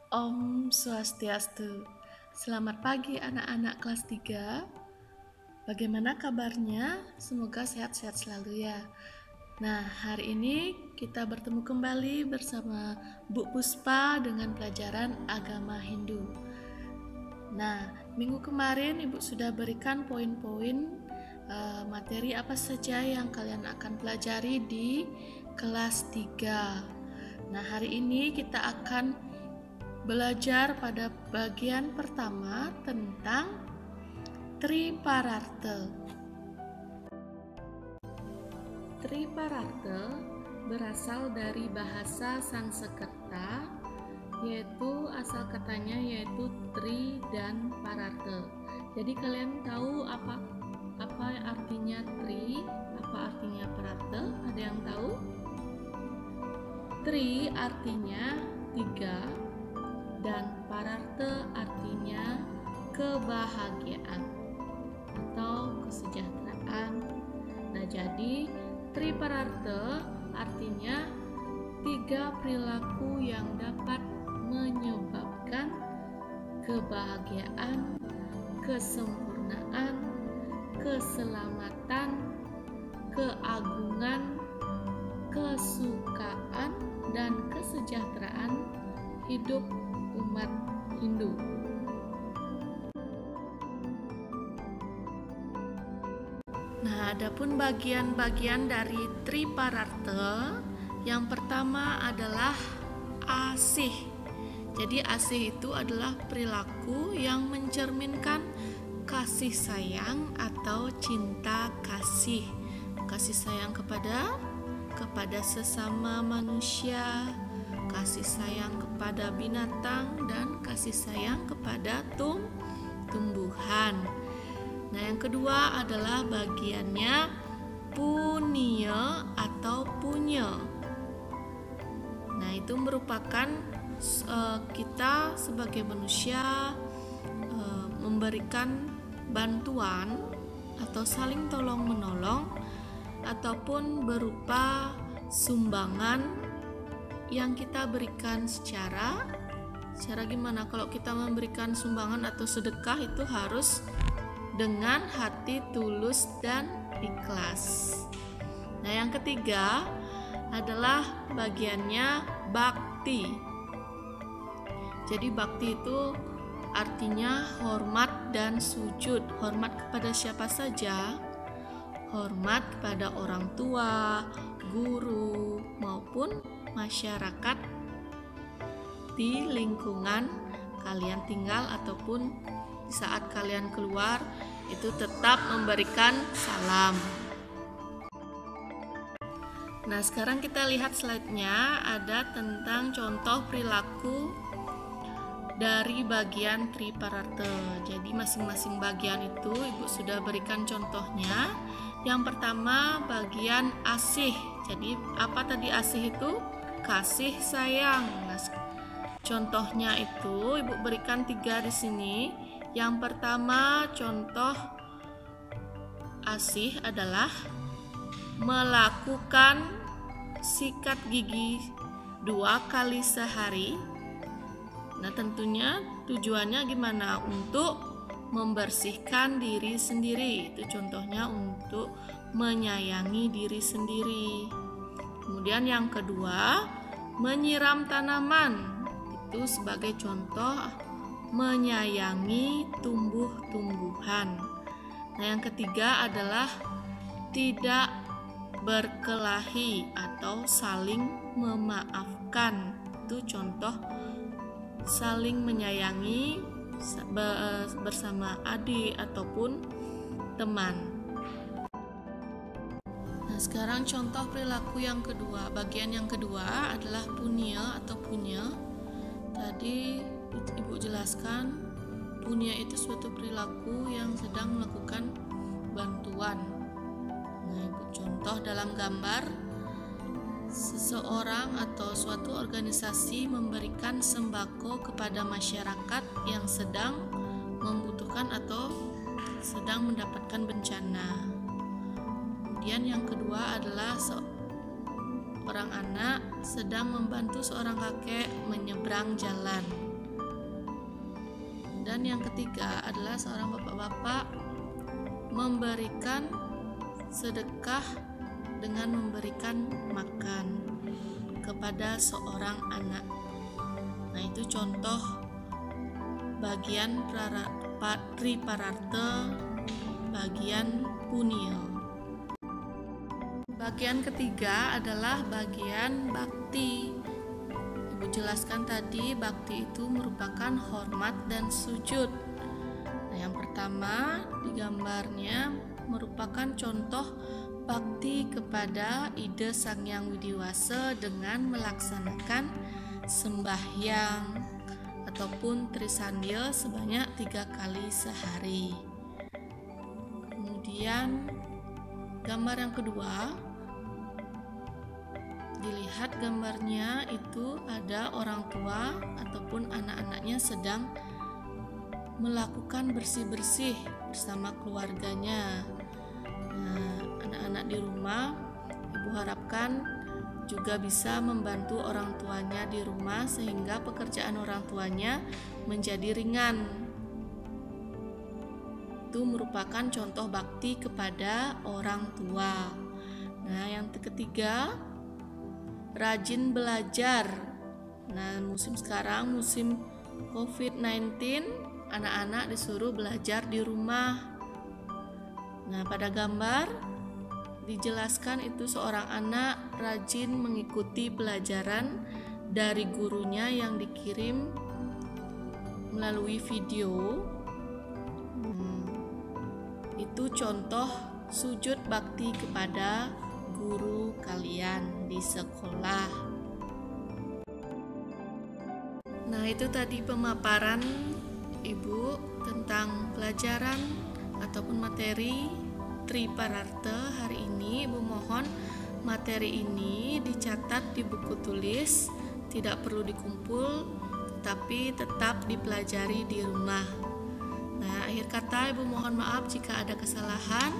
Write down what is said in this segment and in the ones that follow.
Om Swastiastu. Selamat pagi anak-anak kelas 3. Bagaimana kabarnya? Semoga sehat-sehat selalu ya. Nah, hari ini kita bertemu kembali bersama Bu Puspa dengan pelajaran agama Hindu. Nah, minggu kemarin Ibu sudah berikan poin-poin materi apa saja yang kalian akan pelajari di kelas 3. Nah, hari ini kita akan belajar pada bagian pertama tentang Tripararta. Tripararta berasal dari bahasa Sanskerta, yaitu asal katanya yaitu tri dan pararta. Jadi kalian tahu apa artinya tri, apa artinya pararta? Ada yang tahu? Tri artinya 3 dan pararta artinya kebahagiaan atau kesejahteraan. Nah, jadi Tripararta artinya 3 perilaku yang dapat menyebabkan kebahagiaan, kesempurnaan, keselamatan, keagungan, kesukaan, dan kesejahteraan hidup umat Hindu. Nah, adapun bagian-bagian dari Tripararta, yang pertama adalah asih. Jadi asih itu adalah perilaku yang mencerminkan kasih sayang atau cinta kasih. Kasih sayang kepada sesama manusia, kasih sayang kepada binatang, dan kasih sayang kepada tumbuhan. Nah, yang kedua adalah bagiannya punya atau punya. Nah, itu merupakan kita sebagai manusia memberikan bantuan atau saling tolong menolong ataupun berupa sumbangan yang kita berikan secara gimana? Kalau kita memberikan sumbangan atau sedekah itu harus dengan hati tulus dan ikhlas. Nah, yang ketiga adalah bagiannya bakti. Jadi bakti itu artinya hormat dan sujud. Hormat kepada siapa saja? Hormat kepada orang tua, guru, maupun masyarakat di lingkungan kalian tinggal ataupun di saat kalian keluar itu tetap memberikan salam. Nah, sekarang kita lihat slide-nya, ada tentang contoh perilaku dari bagian Tripararta. Jadi masing-masing bagian itu Ibu sudah berikan contohnya. Yang pertama bagian asih. Jadi apa tadi asih itu? Kasih sayang. Nah, contohnya itu Ibu berikan 3 di sini. Yang pertama contoh asih adalah melakukan sikat gigi 2 kali sehari. Nah, tentunya tujuannya gimana? Untuk membersihkan diri sendiri. Itu contohnya untuk menyayangi diri sendiri. Kemudian yang kedua, menyiram tanaman. Itu sebagai contoh menyayangi tumbuh-tumbuhan. Nah, yang ketiga adalah tidak berkelahi atau saling memaafkan. Itu contoh saling menyayangi bersama adik ataupun teman. Nah, sekarang contoh perilaku yang kedua. Bagian yang kedua adalah punya atau punya. Tadi Ibu jelaskan, punya itu suatu perilaku yang sedang melakukan bantuan. Nah, Ibu contoh dalam gambar, seseorang atau suatu organisasi memberikan sembako kepada masyarakat yang sedang membutuhkan atau sedang mendapatkan bencana. Kemudian yang kedua adalah seorang anak sedang membantu seorang kakek menyeberang jalan. Dan yang ketiga adalah seorang bapak-bapak memberikan sedekah dengan memberikan makan kepada seorang anak. Nah, itu contoh bagian tripararte bagian punil. Bagian ketiga adalah bagian bakti. Ibu jelaskan tadi, bakti itu merupakan hormat dan sujud. Nah, yang pertama di gambarnya merupakan contoh bakti kepada Ida Sang Hyang Widiwasa dengan melaksanakan sembahyang ataupun trisandya sebanyak 3 kali sehari. Kemudian gambar yang kedua, dilihat gambarnya itu ada orang tua ataupun anak-anaknya sedang melakukan bersih-bersih bersama keluarganya. Nah, anak-anak di rumah, ibu harapkan juga bisa membantu orang tuanya di rumah sehingga pekerjaan orang tuanya menjadi ringan. Itu merupakan contoh bakti kepada orang tua. Nah, yang ketiga, rajin belajar. Nah, musim sekarang musim COVID-19, anak-anak disuruh belajar di rumah. Nah, pada gambar dijelaskan itu seorang anak rajin mengikuti pelajaran dari gurunya yang dikirim melalui video. Itu contoh sujud bakti kepada guru kalian di sekolah. Nah, itu tadi pemaparan Ibu tentang pelajaran ataupun materi tripararte hari ini. Ibu mohon materi ini dicatat di buku tulis, tidak perlu dikumpul, tapi tetap dipelajari di rumah. Nah, akhir kata Ibu mohon maaf jika ada kesalahan.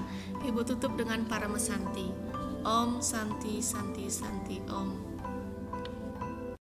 Ibu tutup dengan Paramesanti. Om Santi Santi Santi Om.